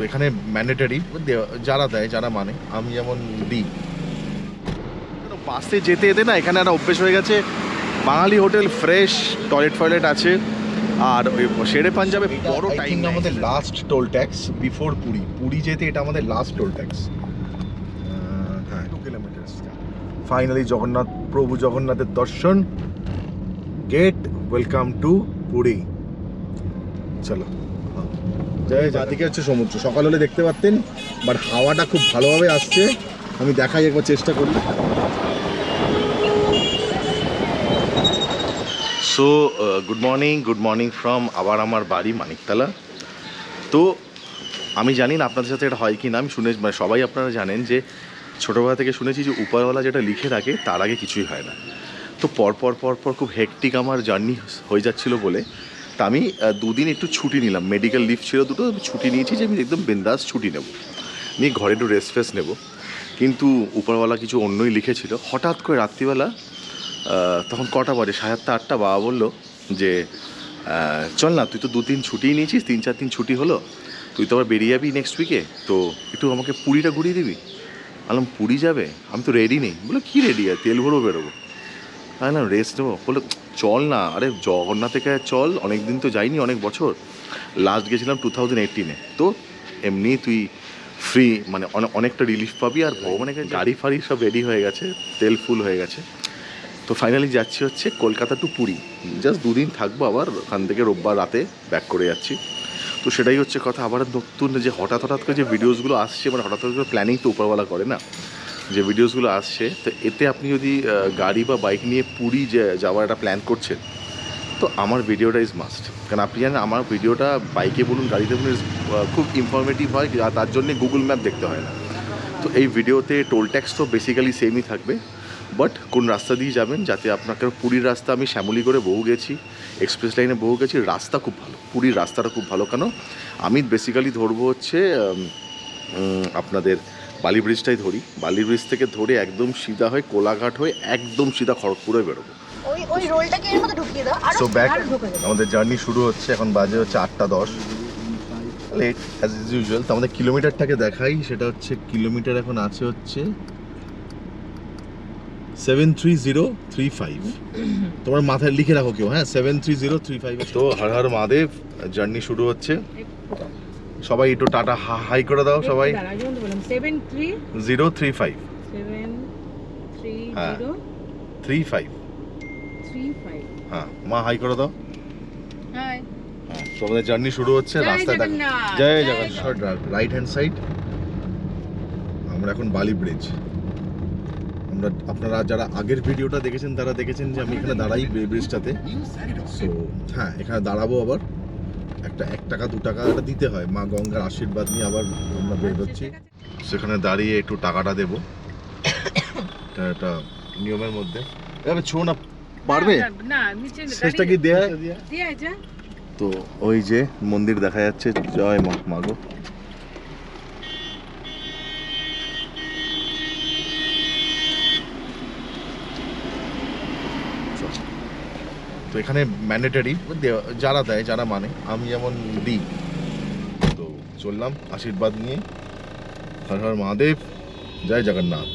এখানে ম্যান্ডেটারি যারা দেয়, যারা মানে, আমি যেমন দিই। বাসে যেতে যেতে না এখানে একটা অভ্যেস হয়ে গেছে, বাঙালি হোটেল, ফ্রেশ টয়লেট আছে। আর ওই শেরে পাঞ্জাবে বড় টাইম আমাদের last toll tax before Puri. Puri যেতে এটা আমাদের লাস্ট টোল ট্যাক্স। হ্যাঁ, 2 কিলোমিটার। ফাইনালি জগন্নাথ, প্রভু জগন্নাথের দর্শন, গেট, ওয়েলকাম টু পুরী। চলো, বাদিকে হচ্ছে সমুদ্র। সকাল হলে দেখতে পারতেন, বাট হাওয়াটা খুব ভালোভাবে আসছে। আমি দেখাই একবার, চেষ্টা করি। সো গুড মর্নিং ফ্রম আবার আমার বাড়ি মানিকতলা। তো আমি জানি না আপনাদের সাথে এটা হয় কি না, আমি শুনে মানে সবাই আপনারা জানেন যে ছোটোবেলা থেকে শুনেছি যে উপরওয়ালা যেটা লিখে রাখে তার আগে কিছুই হয় না। তো পরপর খুব হেক্টিক আমার জার্নি হয়ে যাচ্ছিলো বলে তা আমি 2 দিন একটু ছুটি নিলাম। মেডিকেল লিভ ছিল 2টো, ছুটি নিয়েছি যে আমি একদম বিন্দাস ছুটি নেব, নিয়ে ঘরে একটু রেস্ট নেব। কিন্তু উপরওয়ালা কিছু অন্যই লিখেছিল। হঠাৎ করে রাত্রিবেলা তখন কটা বাজে, 7:30 8টা, বাবা বললো যে চল না, তুই তো 2-3 ছুটিই নিয়েছিস, 3-4 দিন ছুটি হলো, তুই তো আবার বেরিয়ে যাবি নেক্সট উইকে, তো একটু আমাকে পুরীটা ঘুরিয়ে দিবি। বললাম পুরী যাবে? আমি তো রেডি নেই। বলে কী রেডি? আর তেল ভরবো, বেরোবো। তাই না, রেস্ট নেবো। বললো চল না, আরে জগন্নাথ থেকে চল, অনেক দিন তো যাইনি, অনেক বছর, লাস্ট গেছিলাম 2018-এ। তো এমনি তুই ফ্রি, মানে অনেকটা রিলিফ পাবি। আর ভগবানের কাছে গাড়ি ফাড়ি সব রেডি হয়ে গেছে, তেল ফুল হয়ে গেছে। তো ফাইনালি যাচ্ছি হচ্ছে কলকাতা টু পুরী। জাস্ট 2 দিন থাকবো, আবার ওখান থেকে রোববার রাতে ব্যাক করে যাচ্ছি। তো সেটাই হচ্ছে কথা। আবার নতুন যে হঠাৎ করে যে ভিডিওসগুলো আসছে, মানে হঠাৎ করে প্ল্যানিং তো উপরওয়ালা করে না, যে ভিডিওসগুলো আসছে, তো এতে আপনি যদি গাড়ি বা বাইক নিয়ে পুরী যাওয়ার একটা প্ল্যান করছেন, তো আমার ভিডিওটা ইজ মাস্ট। কারণ আপনি জানেন আমার ভিডিওটা বাইকে বলুন, গাড়িতে বলুন, খুব ইনফরমেটিভ হয়, আর তার জন্যে গুগল ম্যাপ দেখতে হয় না। তো এই ভিডিওতে টোল ট্যাক্স তো বেসিক্যালি সেমই থাকবে, বাট কোন রাস্তা দিয়ে যাবেন, যাতে আপনাকে, পুরীর রাস্তা আমি শ্যামলি করে বহু গেছি, এক্সপ্রেস লাইনে বহু গেছি, রাস্তা খুব ভালো, পুরীর রাস্তাটা খুব ভালো। কেন আমি বেসিক্যালি ধরবো হচ্ছে আপনাদের বালি ব্রিজটাই ধরি। বালি ব্রিজ থেকে ধরে একদম সিধা হয়ে কোলাঘাট হয়ে একদম সিধা খড়গপুরে বেরোবো। সো ব্যাক, আমাদের জার্নি শুরু হচ্ছে। এখন বাজে হচ্ছে 8:10, লেট অ্যাজ ইউজুয়াল। তো আমাদের কিলোমিটারটাকে দেখাই, সেটা হচ্ছে কিলোমিটার এখন আছে হচ্ছে 73035। তোমার মাথায় লিখে রাখো কেউ, হ্যাঁ, 73035। তো হর হর মহাদেব, জার্নি শুরু হচ্ছে। সবাই একটু টাটা হাই করে দাও সবাই। 73035। হ্যাঁ 35। হ্যাঁ মা হাই করে দাও। হ্যাঁ, তো আমাদের জার্নি শুরু হচ্ছে। রাস্তা দেখা, জয় জগন্নাথ। রাইট হ্যান্ড সাইড আমরা এখন বালি ব্রিজ। আপনারা যারা আগের ভিডিওটা দেখেছেন তারা দেখেছেন যে আমি এখানে দাঁড়াই ব্রিজটাতে। সো হ্যাঁ, এখানে দাঁড়াবো। আবার একটা 1 টাকা 2 টাকা এটা দিতে হয়, মা গঙ্গার আশীর্বাদ নিয়ে আবার আমরা বেরোচ্ছি। সেখানে দাঁড়িয়ে একটু টাকাটা দেবো, এটা নিয়মের মধ্যে। এবার ছো না পারবে শেষটা কি দেয়া? তো ওই যে মন্দির দেখা যাচ্ছে, জয় মা, মাগো। তো এখানে ম্যান্ডেটারি যারা দেয়, যারা মানে, আমি যেমন দিই। তো চললাম আশীর্বাদ নিয়ে। হর হর মহাদেব, জয় জগন্নাথ।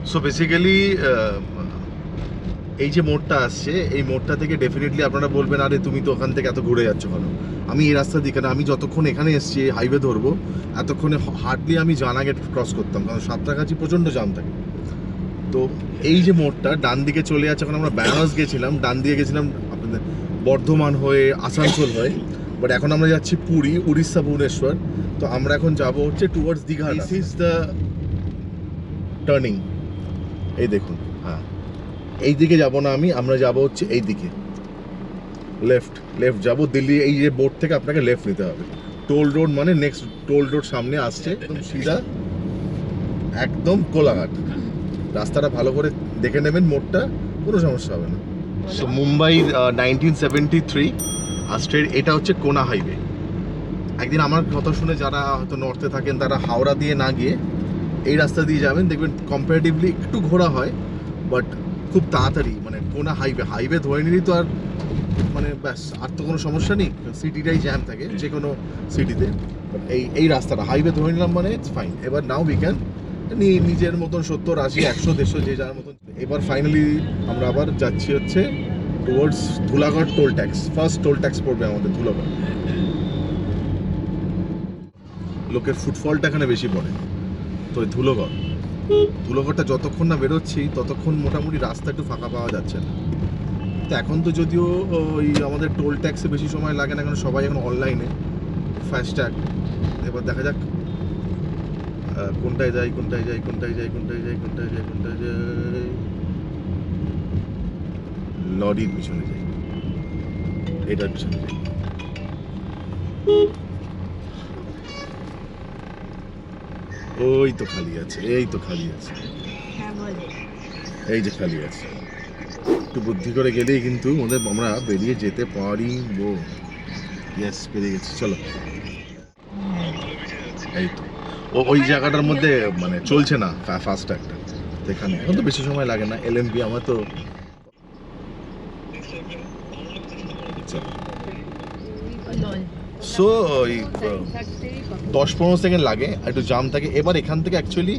সো বেসিক্যালি এই যে মোড়টা আসছে, এই মোড়টা থেকে ডেফিনেটলি আপনারা বলবেন আরে তুমি তো ওখান থেকে এত ঘুরে যাচ্ছ কেন। আমি এই রাস্তা দিকে না, আমি যতক্ষণ এখানে এসেছি হাইওয়ে ধরবো, এতক্ষণে হার্ডলি আমি জানাগেট ক্রস করতাম, কারণ সাঁতরাগাছি প্রচণ্ড জাম থাকে। তো এই যে মোড়টা ডান দিকে চলে যাচ্ছে, এখন আমরা বেনারস গেছিলাম, ডান দিকে গেছিলাম আপনাদের বর্ধমান হয়ে, আসানসোল হয়ে, বাট এখন আমরা যাচ্ছি পুরী, উড়িষ্যা, ভুবনেশ্বর। তো আমরা এখন যাবো হচ্ছে towards Digha. This is the turning, এই দেখুন। হ্যাঁ, এই দিকে যাবো না আমরা যাবো হচ্ছে এই দিকে, লেফট যাবো দিল্লি। এই যে বোর্ড থেকে আপনাকে লেফট নিতে হবে। টোল রোড মানে নেক্সট টোল রোড সামনে আসছে, একদম সিধা, একদম কোলাঘাট। রাস্তাটা ভালো করে দেখে নেবেন, মোড়টা কোনো সমস্যা হবে না। সো মুম্বাই 1973 আর স্ট্রেট, এটা হচ্ছে কোনা হাইওয়ে। একদিন আমার কথা শুনে যারা হয়তো নর্থে থাকেন তারা হাওড়া দিয়ে না গিয়ে এই রাস্তা দিয়ে যাবেন, দেখবেন কম্পারেটিভলি একটু ঘোরা হয়, বাট খুব তাড়াতাড়ি, মানে কোনা হাইওয়ে ধরে নিলেই তো আর মানে ব্যাস আর তো কোনো সমস্যা নেই, সিটিটাই জ্যাম থাকে যে কোনো সিটিতে। এই রাস্তাটা হাইওয়ে ধরে নিলাম মানে ইটস ফাইন। এবার নাও উই ক্যান নিজের মতন 70, 80, 100, 150 যে যার মতন। এবার ফাইনালি আমরা আবার যাচ্ছি হচ্ছে towards Dhulagarh toll tax. First toll tax পড়বে আমাদের ধুলাগড়। লোকের ফুটফলটা এখানে বেশি পড়ে তো ওই ধুলাগড়টা যতক্ষণ না বেরোচ্ছি ততক্ষণ মোটামুটি রাস্তা একটু ফাঁকা পাওয়া যাচ্ছে না। তো এখন তো যদিও ওই আমাদের টোল ট্যাক্সে বেশি সময় লাগে না, কারণ সবাই এখন অনলাইনে ফাস্ট্যাগ। এবার দেখা যাক কোনটায় যাই। লরির পিছনে যাই, এটার পিছনে যাই। ওই তো খালি আছে, এই যে খালি আছে। একটু বুদ্ধি করে গেলেই কিন্তু আমরা বেরিয়ে যেতে পারিব। ইয়েস, বেরিয়ে গেছি, চলো। এই তো ওই জায়গাটার মধ্যে মানে চলছে না ফাস্ট একটা, এখানে এখন তো বেশি সময় লাগে না। এলএমবি আমার তো সো ওই 10-15 সেকেন্ড লাগে, একটু জাম থাকে। এবার এখান থেকে অ্যাকচুয়ালি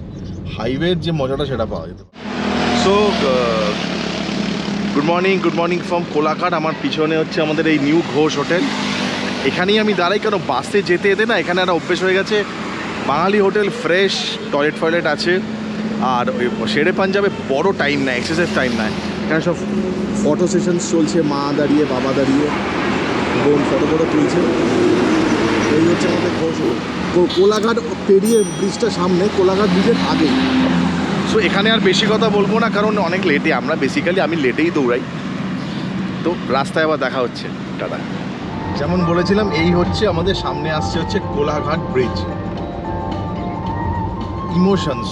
হাইওয়ের যে মজাটা সেটা পাওয়া যেত। So good morning from Kolaghat. আমার পিছনে হচ্ছে আমাদের এই নিউ ঘোষ হোটেল। এখানেই আমি দাঁড়াই, কারণ বাসে যেতে না এখানে একটা অভ্যেস হয়ে গেছে। বাঙালি হোটেল, ফ্রেশ টয়লেট আছে, আর ওই শেরে পাঞ্জাবে বড় টাইম নেয়, এক্সেসিভ টাইম নেয়। এখানে সব ফটো সেশন চলছে, মা দাঁড়িয়ে, বাবা দাঁড়িয়ে, বোন ফটো তুলছে। এই হচ্ছে আমাদের ঘোষ কোলাঘাট পেরিয়ে ব্রিজটা সামনে, কোলাঘাট ব্রিজের আগে। সো এখানে আর বেশি কথা বলবো না, কারণ অনেক লেটে আমরা, বেসিক্যালি আমি লেটেই দৌড়াই। তো রাস্তায় আবার দেখা হচ্ছে, টাটা। যেমন বলেছিলাম, এই হচ্ছে আমাদের সামনে আসছে হচ্ছে কোলাঘাট ব্রিজ। ইমোশনস।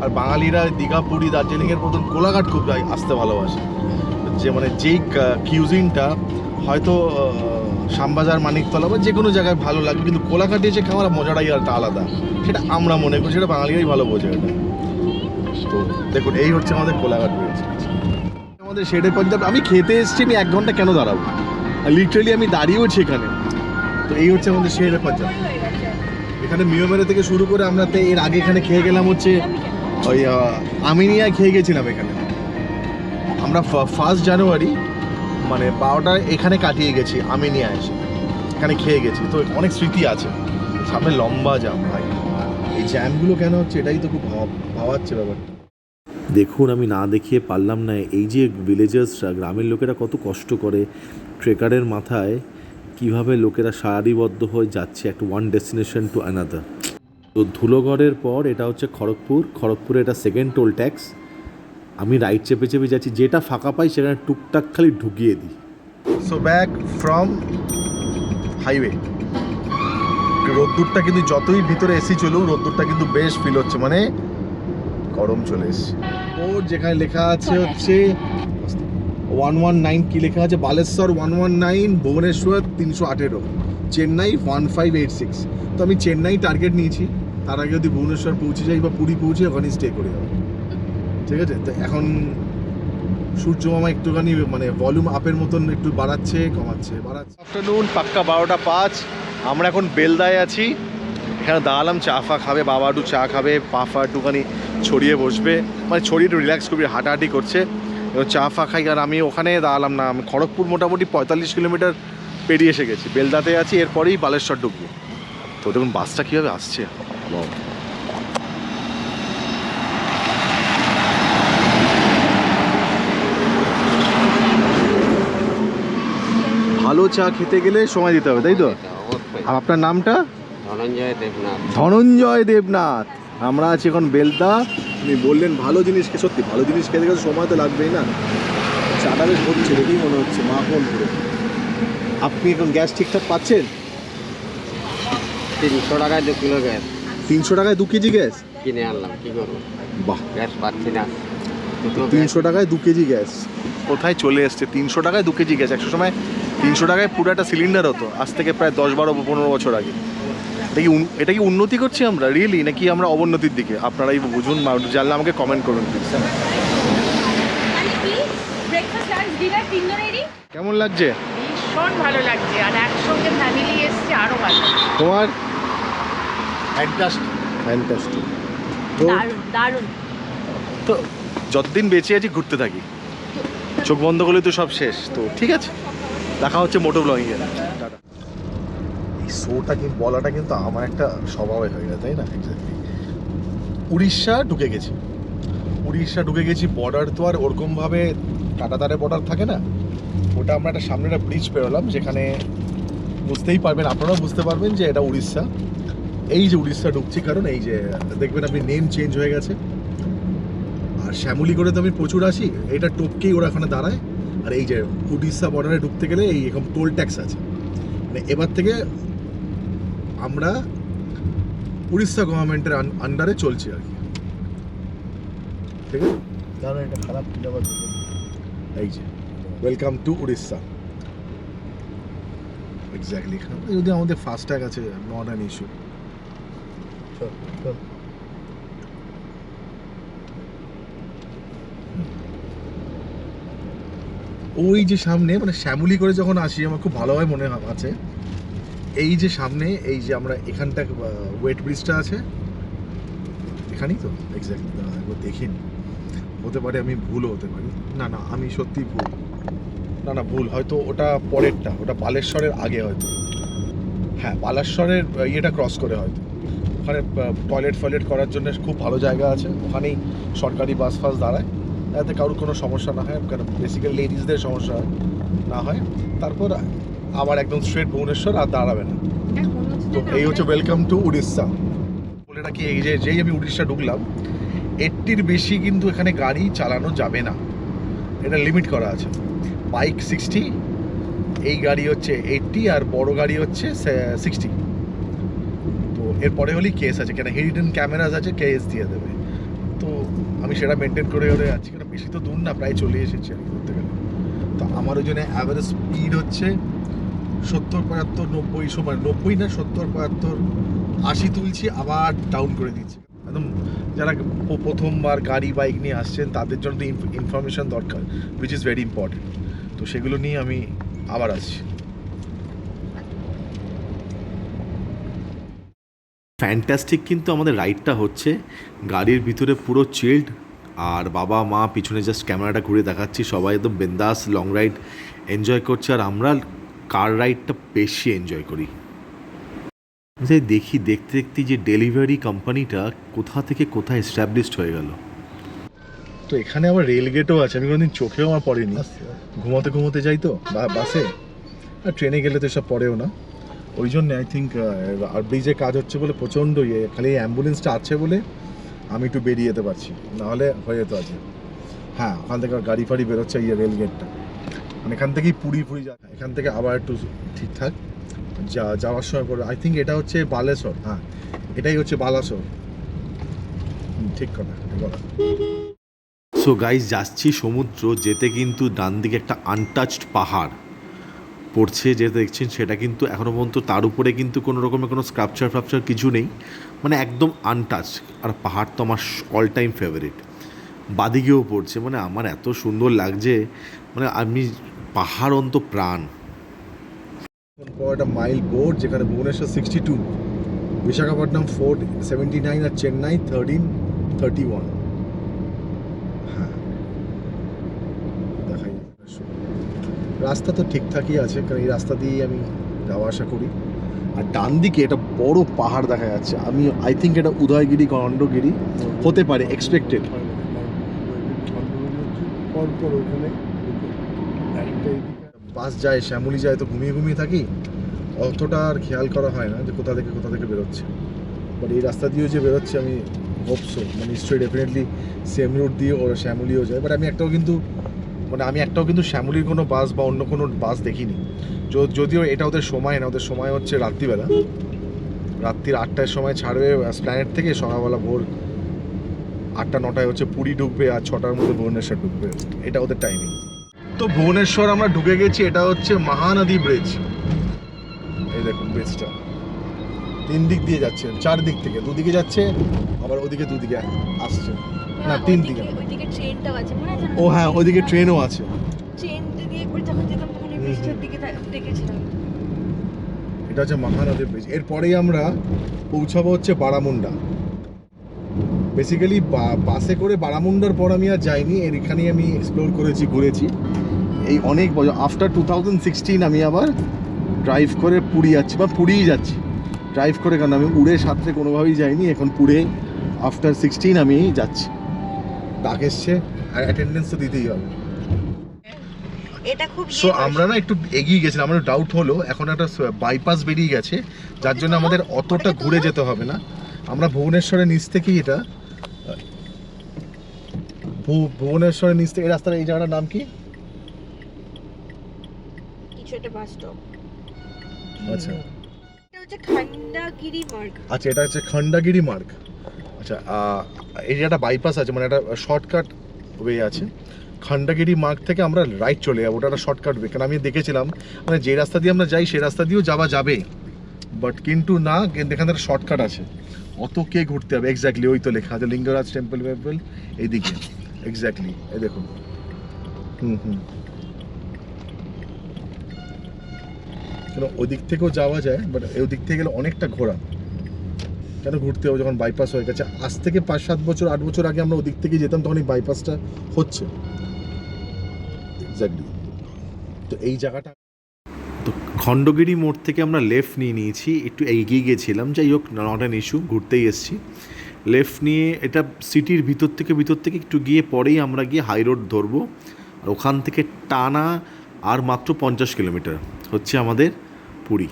আর বাঙালিরা দীঘা, পুরী, দার্জিলিংয়ের মতন কোলাঘাট খুব আসতে ভালোবাসে। যে মানে যেই কিউজিনটা হয়তো শ্যামবাজার, মানিকতলা বা যে কোনো জায়গায় ভালো লাগবে, কিন্তু কোলাঘাটে এসে খাওয়ার মজাটাই একটা আলাদা। সেটা আমরা মনে করি, সেটা বাঙালিরাই ভালো বোঝে এটা। তো দেখুন, এই হচ্ছে আমাদের কোলাঘাট ব্রিজ। আমাদের শেরে পাঞ্জাব আমি খেতে এসেছি, আমি 1 ঘন্টা কেন দাঁড়াবো, লিটারেলি আমি দাঁড়িয়েওছি এখানে। তো এই হচ্ছে আমাদের শেরে পাঞ্জাব। এখানে মিয়োমেরে থেকে শুরু করে আমরা এর আগে এখানে খেয়ে গেলাম হচ্ছে ওই আমিনিয়ায় খেয়ে গেছিলাম এখানে। আমরা 1 জানুয়ারি মানে 12টা এখানে কাটিয়ে গেছি, আমিনিয়া এসে এখানে খেয়ে গেছি। তো অনেক স্মৃতি আছে। সামনে লম্বা জ্যাম ভাই, এই জ্যামগুলো কেন হচ্ছে এটাই তো খুব ভাবাচ্ছে ব্যাপারটা। দেখুন, আমি না দেখিয়ে পারলাম না, এই যে ভিলেজার্সরা, গ্রামের লোকেরা কত কষ্ট করে ট্রেকারের মাথায় কিভাবে লোকেরা সারিবদ্ধ হয়ে যাচ্ছে একটা ওয়ান ডেস্টিনেশন টু অ্যানাদার। তো ধুলোগড়ের পর এটা হচ্ছে খড়গপুরে এটা সেকেন্ড টোল ট্যাক্স। আমি রাইট চেপে যাচ্ছি, যেটা ফাঁকা পাই সেখানে টুকটাক খালি ঢুকিয়ে দিই। So back from highway. রোদ্দুরটা কিন্তু যতই ভিতরে এসি চলুক, রোদ্দুরটা কিন্তু বেশ ফিল হচ্ছে, মানে গরম চলে এসছে। ওর যেখানে লেখা আছে হচ্ছে 119, কি লেখা আছে, বালেশ্বর 119, ভুবনেশ্বর 318, চেন্নাই 1586। তো আমি চেন্নাই টার্গেট নিয়েছি, তার আগে যদি ভুবনেশ্বর পৌঁছে যাই বা পুরী পৌঁছে ওখানেই স্টে করে যাবো, ঠিক আছে। তো এখন সূর্য মামা একটুখানি মানে ভলিউম আপের মতন একটু বাড়াচ্ছে কমাচ্ছে। আফটারনুন পাক্কা 12টা 5। আমরা এখন বেলদায় আছি, এখানে দাঁড়ালাম, চা ফা খাবে, বাবা একটু চা খাবে, পা ফা একটুখানি ছড়িয়ে বসবে, মানে ছড়িয়ে একটু রিল্যাক্স করবে, হাঁটাহাঁটি করছে, চা ফা খাই। আর আমি ওখানে দাঁড়ালাম না, আমি খড়গপুর মোটামুটি 45 কিলোমিটার পেরিয়ে এসে গেছি, বেলদাতে আছি, এরপরেই বালেশ্বর ঢুকবো। তো দেখুন বাসটা কীভাবে আসছে, ভালো চা খেতে গেলে সময় দিতে হবে, তাই তো? আর আপনার নামটা? ধনঞ্জয় দেবনাথ। আমরা আছি এখন বেলদা। আপনি বললেন ভালো জিনিস খেয়ে, সত্যি ভালো জিনিস খেতে গেলে সময় তো লাগবেই না। চাটা বেশ হচ্ছে, দেখেই মনে হচ্ছে মাখন পুরো। আপনি এখন গ্যাস ঠিকঠাক পাচ্ছেন? 300 টাকায় 2 কিলো গ্যাস। 300 টাকায় 2 কেজি গ্যাস কিনে আনলাম, কি করবো, বাহ, গ্যাস পাচ্ছি না। 300 টাকায় 2 কেজি গ্যাস কোথায় চলে এসছে? 300 টাকায় 2 কেজি গ্যাস। একশো সময় 300 টাকায় পুরো একটা সিলিন্ডার হতো, আজ থেকে প্রায় 10-12-15 বছর আগে। এটা কি উন্নতি করছি আমরা রিয়েলি, নাকি আমরা অবনতির দিকে? আপনারাই বুঝুন, জানলে আমাকে কমেন্ট করুন প্লিজ। ব্রেকফাস্ট লাঞ্চ ডিনার তিনজনেরই কেমন লাগছে ভীষণ ভালো লাগছে, আর একসঙ্গে ফ্যামিলি এসছে আরো ভালো। তোমার? ফ্যান্টাস্টিক। তো দারুণ দারুণ। তো যতদিন বেঁচে আছি ঘুরতে থাকি, চোখ বন্ধ করলে তো সব শেষ। তো ঠিক আছে, দেখা হচ্ছে মোটো ব্লগিংয়ে। টাটা। এই শোটা কি বলাটা কিন্তু আমার একটা স্বভাবে হয়ে গেছে, তাই না? এক্স্যাক্টলি। উড়িষ্যা ঢুকে গেছি। বর্ডার তো আর ওরকমভাবে কাটাতারে বর্ডার থাকে না। ওটা আমরা একটা সামনে একটা ব্রিজ পেরোলাম, যেখানে বুঝতেই পারবেন, আপনারাও বুঝতে পারবেন যে এটা উড়িষ্যা। এই যে উড়িষ্যা ঢুকছি, কারণ এই যে দেখবেন আপনি নেম চেঞ্জ হয়ে গেছে। আর শ্যামলি করে তো আমি প্রচুর আসি, এটা টপকেই ওরা ওখানে দাঁড়ায়। আর এই যে উড়িষ্যা বর্ডারে ঢুকতে গেলে এই এরকম টোল ট্যাক্স আছে। মানে এবার থেকে আমরা উড়িষ্যা গভর্নমেন্টের আন্ডারে চলছি আর কি, ঠিক আছে? কারণ এটা খারাপ আবার এই যে ওয়েলকাম টু উড়িষ্যা। এক্স্যাক্টলি। যদি আমাদের ফাস্ট্যাগ আছে, নট অ্যান ইস্যু। ওই যে সামনে, মানে শ্যামলি করে যখন আসি, আমার খুব ভালোভাবে মনে আছে, এই যে সামনে এই যে আমরা এখানটা ওয়েট ব্রিজটা আছে, এখানেই তো এক্স্যাক্টলি। একবার দেখিনি, হতে পারে আমি ভুলও হতে পারি। না আমি সত্যি ভুল। না ভুল, হয়তো ওটা পরেরটা, ওটা বালেশ্বরের আগে হয়তো। হ্যাঁ, বালেশ্বরের ইয়েটা ক্রস করে হয়তো। ওখানে টয়লেট করার জন্য খুব ভালো জায়গা আছে, ওখানেই সরকারি বাস ফাস দাঁড়ায়, যাতে কারোর কোনো সমস্যা না হয়, কারণ বেসিক্যালি লেডিসদের সমস্যা না হয়। তারপর আবার একদম স্ট্রেট ভুবনেশ্বর আর দাঁড়াবে না। তো এই হচ্ছে ওয়েলকাম টু উড়িষ্যা বলে রাখি। এই যে যেই আমি উড়িষ্যা ঢুকলাম, 80-র বেশি কিন্তু এখানে গাড়ি চালানো যাবে না, এটা লিমিট করা আছে। বাইক 60, এই গাড়ি হচ্ছে 80, আর বড় গাড়ি হচ্ছে 60। তো এরপরে হলেই কেস আছে, কেন হিডেন ক্যামেরাস আছে, কেস দিয়ে দেবে। তো আমি সেটা মেনটেন করে যাচ্ছি, কারণ বেশি তো দূর না, প্রায় চলে এসেছি আর কি করতে গেলে। তো আমার ওই জন্য অ্যাভারেজ স্পিড হচ্ছে 70, 75, 90 সময়, 90 না 70, 75, 80 তুলছি, আবার ডাউন করে দিচ্ছি। একদম যারা প্রথমবার গাড়ি বাইক নিয়ে আসছেন, তাদের জন্য তো ইনফরমেশন দরকার, উইচ ইজ ভেরি ইম্পর্টেন্ট। তো সেগুলো নিয়ে আমি আবার আসছি। ফ্যান্টাস্টিক। কিন্তু আমাদের রাইডটা হচ্ছে গাড়ির ভিতরে পুরো চিল্ড, আর বাবা মা পিছনে জাস্ট ক্যামেরাটা ঘুরে দেখাচ্ছি, সবাই একদম বিন্দাস লং রাইড এনজয় করছে, আর আমরা কার রাইডটা বেশি এনজয় করি। যে দেখতে যে ডেলিভারি কোম্পানিটা কোথা থেকে কোথায় এস্টাবলিশড হয়ে গেল। তো এখানে আবার রেল গেটও আছে, আমি কোনোদিন চোখেও আমার পড়েনি। ঘুমোতে যাই তো বাসে, আর ট্রেনে গেলে তো সব পড়েও না। ওই জন্য আই থিঙ্ক আর ব্রিজে কাজ হচ্ছে বলে প্রচণ্ড ইয়ে, খালি অ্যাম্বুলেন্সটা আছে বলে আমি একটু বেরিয়ে যেতে পারছি, নাহলে হয়ে যেত আছে। হ্যাঁ, ওখান থেকে গাড়ি ফাড়ি বেরোচ্ছে, ইয়ে রেল গেটটা, মানে এখান থেকেই পুরী যায়, এখান থেকে আবার একটু ঠিকঠাক যাওয়ার সময় পরে। আই থিঙ্ক এটা হচ্ছে বালেশ্বর। হ্যাঁ, এটাই হচ্ছে বালাসোর, ঠিক কথা। সো গাইজ, যাচ্ছি সমুদ্র, যেতে কিন্তু ডান দিকে একটা আনটাচড পাহাড় পড়ছে, যেটা দেখছেন সেটা কিন্তু এখনও পর্যন্ত তার উপরে কিন্তু কোনো রকমের কোনো স্ক্রাপচার কিছু নেই, মানে একদম আনটাচ। আর পাহাড় তো আমার অল টাইম ফেভারিট। বাদিকেও পড়ছে, মানে আমার এত সুন্দর লাগছে, মানে আমি পাহাড় অন্ত প্রাণ। একটা মাইল বোর্ড, যেখানে ভুবনেশ্বর 62, বিশাখাপট্টনম 479, আর চেন্নাই 1331। হ্যাঁ, দেখাই রাস্তা তো ঠিকঠাকই আছে, কারণ এই রাস্তা দিয়েই আমি যাওয়া আসা করি। আর ডান দিকে একটা বড় পাহাড় দেখা যাচ্ছে, আমি আই থিঙ্ক এটা উদয়গিরি খণ্ডগিরি হতে পারে, এক্সপেক্টেড। বাস যায়, শ্যামলি যায়, তো ঘুমিয়ে থাকি, অতটা আর খেয়াল করা হয় না যে কোথা থেকে বেরোচ্ছে। বাট এই রাস্তা দিয়েও যে বেরোচ্ছে, আমি হোপসো, মানে নিশ্চয়ই ডেফিনেটলি সেম রুট দিয়ে ওরা শ্যামলিও যায়। বাট আমি একটাও কিন্তু শ্যামলির কোনো বাস বা অন্য কোনো বাস দেখিনি। যদিও এটা ওদের সময় না, ওদের সময় হচ্ছে রাত্রিবেলা, রাত্রির 8টার সময় ছাড়বে স্প্ল্যানেট থেকে, সকালবেলা ভোর 8-9টায় হচ্ছে পুরী ঢুকবে, আর 6টার মধ্যে ভুবনেশ্বর ঢুকবে, এটা ওদের টাইমিং। তো ভুবনেশ্বর আমরা ঢুকে গেছি, এটা হচ্ছে মহানদী ব্রিজ। এই দেখুন ব্রিজটা 3 দিক দিয়ে যাচ্ছে, 4 দিক থেকে, 2 দিকে যাচ্ছে, আবার ওদিকে 2 দিকে আসছে, না 3 দিকে। ওইদিকে ট্রেনটাও আছে, মনে আছে? ও হ্যাঁ, ওইদিকে ট্রেনও আছে। ট্রেন দিয়ে করে যখন যেতাম তখন এই বৃষ্টির দিকে দেখেছিলাম। এটা হচ্ছে মহানদী ব্রিজ। এরপরেই আমরা পৌঁছাবো হচ্ছে বারামুন্ডা। বেসিক্যালি বাসে করে বারামুন্ডার পর আমি আর যাইনি, এর এখানেই আমি এক্সপ্লোর করেছি, ঘুরেছি। এই অনেক বছর আফটার 2016 আমি আবার ড্রাইভ করে পুরী যাচ্ছি, বা পুরীই যাচ্ছি ড্রাইভ করে, কারণ আমি উড়ে সাথে কোনোভাবেই যাইনি। এখন পুরে আফটার 16 আমি যাচ্ছি। ডাক এসছে আর অ্যাটেন্ডেন্স তো দিতেই হবে। এটা খুব সো আমরা না একটু এগিয়ে গেছিলাম, আমার ডাউট হলো এখন একটা বাইপাস বেরিয়ে গেছে, যার জন্য আমাদের অতটা ঘুরে যেতে হবে না। আমরা ভুবনেশ্বরের নিচ থেকেই এটা ভুবনেশ্বরের নিচ থেকে এই রাস্তাটা, এই জায়গাটার নাম কি? কিছু একটা বাস স্টপ। আচ্ছা এটা হচ্ছে খন্ডগিরি মার্গ। আচ্ছা, এটা হচ্ছে খন্ডগিরি মার্গ। আচ্ছা, এই যে একটা বাইপাস আছে, মানে একটা শর্টকাট ওয়ে আছে। খন্ডগিরি মার্গ থেকে আমরা রাইট চলে যাবো, ওটা একটা শর্টকাট ওয়ে। কারণ আমি দেখেছিলাম মানে যে রাস্তা দিয়ে আমরা যাই সেই রাস্তা দিয়েও যাওয়া যাবে, বাট কিন্তু না, এখানে একটা শর্টকাট আছে। অত কে ঘুরতে হবে? এক্স্যাক্টলি ওই তো লেখা আছে লিঙ্গরাজ টেম্পল ওয়েম্পল এইদিকে, এক্স্যাক্টলি এই দেখুন। কেন ওদিক থেকেও যাওয়া যায়, বাট ওদিক থেকে গেলে অনেকটা ঘোরা। কেন ঘুরতে হবে যখন বাইপাস হয়ে গেছে? আজ থেকে 5-7 বছর 8 বছর আগে আমরা ওদিক থেকে যেতাম, তখন এই বাইপাসটা হচ্ছে। এক্স্যাক্টলি। তো এই জায়গাটা তো খণ্ডগিরি মোড় থেকে আমরা লেফট নিয়ে নিয়েছি, একটু এগিয়ে গিয়েছিলাম, যাই হোক নট অ্যান ইস্যু, ঘুরতেই এসেছি। লেফট নিয়ে এটা সিটির ভিতর থেকে একটু গিয়ে পরেই আমরা গিয়ে হাই রোড ধরবো, আর ওখান থেকে টানা আর মাত্র 50 কিলোমিটার হচ্ছে আমাদের পুরী।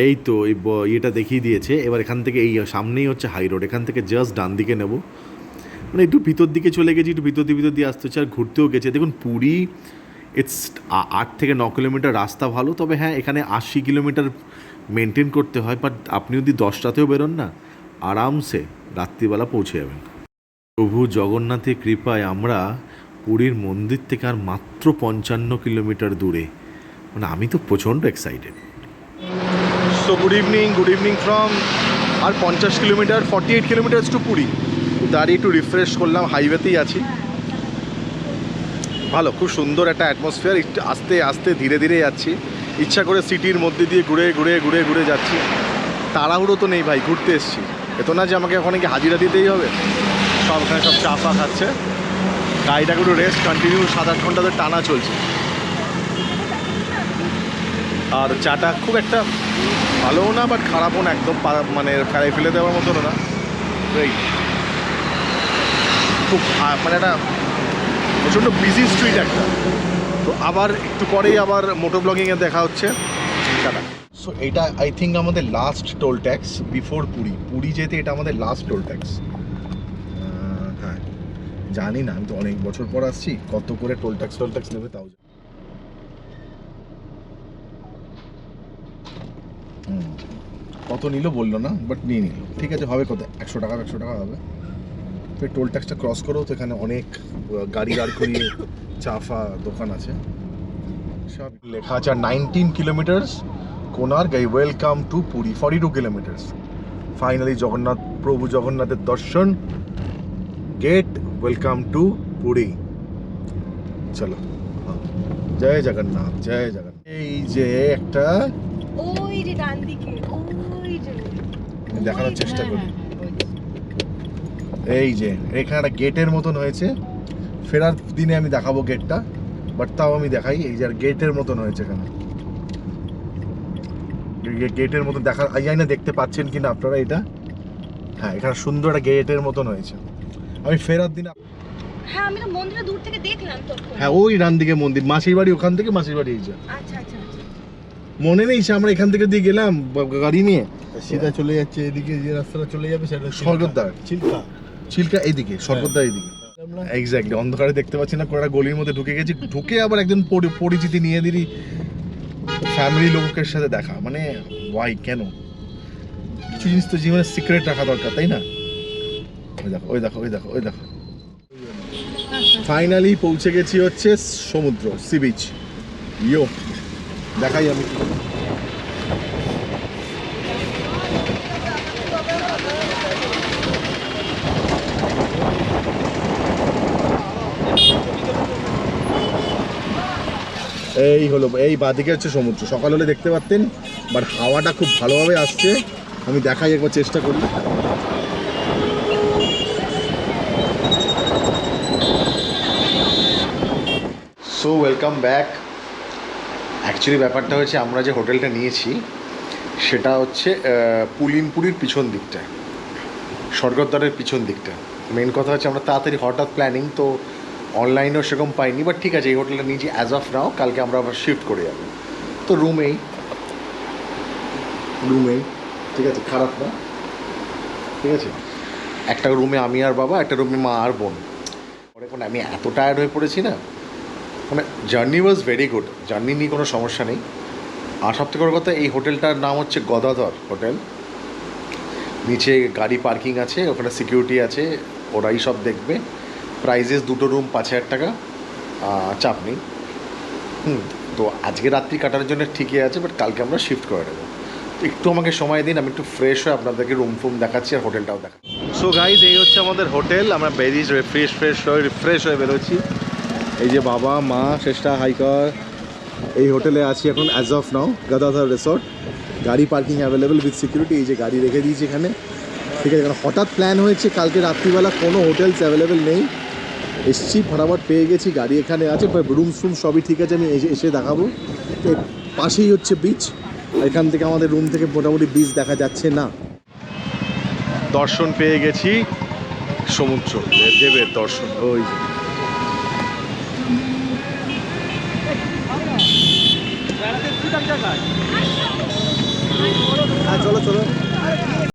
এই তো এই ইয়েটা দেখিয়ে দিয়েছে। এবার এখান থেকে এই সামনেই হচ্ছে হাই রোড, এখান থেকে জাস্ট ডান দিকে নেব, মানে একটু ভিতর দিকে চলে গেছি, একটু ভিতর দিয়ে আসতে হচ্ছে। আর ঘুরতেও গেছে। দেখুন পুরী ইটস 8 থেকে 9 কিলোমিটার রাস্তা ভালো, তবে হ্যাঁ এখানে 80 কিলোমিটার মেনটেন করতে হয়। বাট আপনি যদি 10টাতেও বেরোন না, আরামসে রাত্রিবেলা পৌঁছে যাবেন। প্রভু জগন্নাথের কৃপায় আমরা পুরীর মন্দির থেকে আর মাত্র 55 কিলোমিটার দূরে, মানে আমি তো প্রচণ্ড excited. So good evening from আর 50 কিলোমিটার, 48 কিলোমিটার্স টু পুরী। দাঁড়িয়ে একটু রিফ্রেশ করলাম, হাইওয়েতেই আছি। ভালো, খুব সুন্দর একটা অ্যাটমসফিয়ার। একটু আস্তে আস্তে ধীরে ধীরে যাচ্ছি, ইচ্ছা করে সিটির মধ্যে দিয়ে ঘুরে যাচ্ছি। তাড়াহুড়ো তো নেই ভাই, ঘুরতে এসেছি। এত না যে আমাকে ওখানে গিয়ে হাজিরা দিতেই হবে। সব ওখানে সব চা ফা খাচ্ছে, গাড়িটাকে একটু রেস্ট, কন্টিনিউ 7-8 ঘন্টা ধরে টানা চলছে। আর চাটা খুব একটা ভালোও না, বাট খারাপও না, একদম মানে ফেলাই ফেলে দেওয়ার মতনও না। এই খুব মানে একটা প্রচণ্ড বিজি স্ট্রিট একটা। তো আবার একটু পরেই আবার মোটো ব্লগিংয়ে দেখা হচ্ছে। টাটা। সো এটা আই থিঙ্ক আমাদের last toll tax before Puri যেতে এটা আমাদের লাস্ট টোল ট্যাক্স। হ্যাঁ জানি না, আমি তো অনেক বছর পর আসছি, কত করে টোল ট্যাক্স নেবে তাও। কত নিল বললো না, বাট নিয়ে নিল। ঠিক আছে, হবে কত? 100 টাকা হবে। তো টোল ট্যাক্সটা ক্রস করেও তো এখানে অনেক গাড়ি দাঁড় করিয়ে চাফা দোকান আছে, সব লেখা আছে। 19 kilometres Konark, welcome to Puri. 42 kilometres. Finally প্রভু জগন্নাথের দর্শন, গেট, ওয়েলকাম টু পুরী। চলো, জয় জগন্নাথ। এই যে একটা ওই যে ডান দিকে, ওই যে দেখানোর চেষ্টা করি। এই যে এখানে একটা গেটের মতন হয়েছে, ফেরার দিনে আমি দেখাবো গেটটা, বাট তাও আমি দেখাই। এই যে গেটের মতন হয়েছে এখানে, গেটের মতন দেখা যায় না, দেখতে পাচ্ছেন কিনা আপনারা এটা? হ্যাঁ, এখানে সুন্দর একটা গেটের মতন হয়েছে। আমি ফেরার দিনে, হ্যাঁ আমি তো মন্দিরটা দূর থেকে দেখলাম তখন। হ্যাঁ ওই ডান দিকে মন্দির, মাসির বাড়ি ওখান থেকে, মাসির বাড়ি এই যে। আচ্ছা আচ্ছা আচ্ছা, মনে নেই সে আমরা এখান থেকে দিয়ে গেলাম গাড়ি নিয়ে, সিধা চলে যাচ্ছে এদিকে, যে রাস্তাটা চলে যাবে সেটা স্বর্গদ্বার, চিল্কা এইদিকে, স্বর্গদ্বার এইদিকে। এক্স্যাক্টলি, অন্ধকারে দেখতে পাচ্ছি না, কোনো একটা গলির মধ্যে ঢুকে গেছি। ঢুকে আবার একজন পরিচিতি নিয়ে দিলি, ফ্যামিলি লোকের সাথে দেখা, মানে ওয়াই কেন? কিছু জিনিস তো জীবনে সিক্রেট রাখা দরকার, তাই না? ওই দেখো। ফাইনালি পৌঁছে গেছি হচ্ছে সমুদ্র, সি বিচ। ইয়ো দেখাই আমি। এই হলো, এই বাদিকে হচ্ছে সমুদ্র। সকাল হলে দেখতে পারতেন, বাট হাওয়াটা খুব ভালোভাবে আসছে। আমি দেখাই একবার, চেষ্টা করি। So welcome back. অ্যাকচুয়ালি ব্যাপারটা হচ্ছে আমরা যে হোটেলটা নিয়েছি সেটা হচ্ছে পুলিনপুরির পিছন দিকটা, স্বর্গদ্বারের পিছন দিকটা। মেন কথা হচ্ছে আমরা তাড়াতাড়ি হঠাৎ প্ল্যানিং, তো অনলাইনেও সেরকম পাইনি, বাট ঠিক আছে এই হোটেলটা নিয়েছি অ্যাজ অফ নাও। কালকে আমরা আবার শিফট করে যাবো। তো রুমেই ঠিক আছে, খারাপ না, ঠিক আছে। একটা রুমে আমি আর বাবা, একটা রুমে মা আর বোন। এখন আমি এত টায়ার্ড হয়ে পড়েছি না, মানে journey was very good, journey নিয়ে কোনো সমস্যা নেই। আর সবথেকে বড় কথা, এই হোটেলটার নাম হচ্ছে গদাধর হোটেল। নিচে গাড়ি পার্কিং আছে, ওখানে সিকিউরিটি আছে, ওরাই সব দেখবে। প্রাইজেস 2 রুম 5,000 টাকা, চাপ নেই। তো আজকে রাত্রি কাটানোর জন্য ঠিকই আছে, বাট কালকে আমরা শিফট করে নেবো। তো একটু আমাকে সময় দিন, আমি একটু ফ্রেশ হয়ে আপনাদেরকে রুম ফুম দেখাচ্ছি আর হোটেলটাও দেখাচ্ছি। সো গাইজ, এই হচ্ছে আমাদের হোটেল। আমরা বেরিয়ে রিফ্রেশ হয়ে বেরোচ্ছি। এই যে বাবা মা, শেষটা হাইকার, এই হোটেলে আছি এখন as of now, Gadadhar resort. গাড়ি পার্কিং অ্যাভেলেবেল উইথ সিকিউরিটি। এই যে গাড়ি রেখে দিয়েছি এখানে, ঠিক আছে। কারণ হঠাৎ প্ল্যান হয়েছে, কালকে রাত্রিবেলা কোনো হোটেলস অ্যাভেলেবেল নেই, এসছি ফটাফট পেয়ে গেছি, গাড়ি এখানে আছে, রুম সবই ঠিক আছে, আমি এসে দেখাবো। তো পাশেই হচ্ছে বিচ, এখান থেকে আমাদের রুম থেকে মোটামুটি বিচ দেখা যাচ্ছে না। দর্শন পেয়ে গেছি, সমুদ্র দেবের দর্শন। ওই চলো চলো।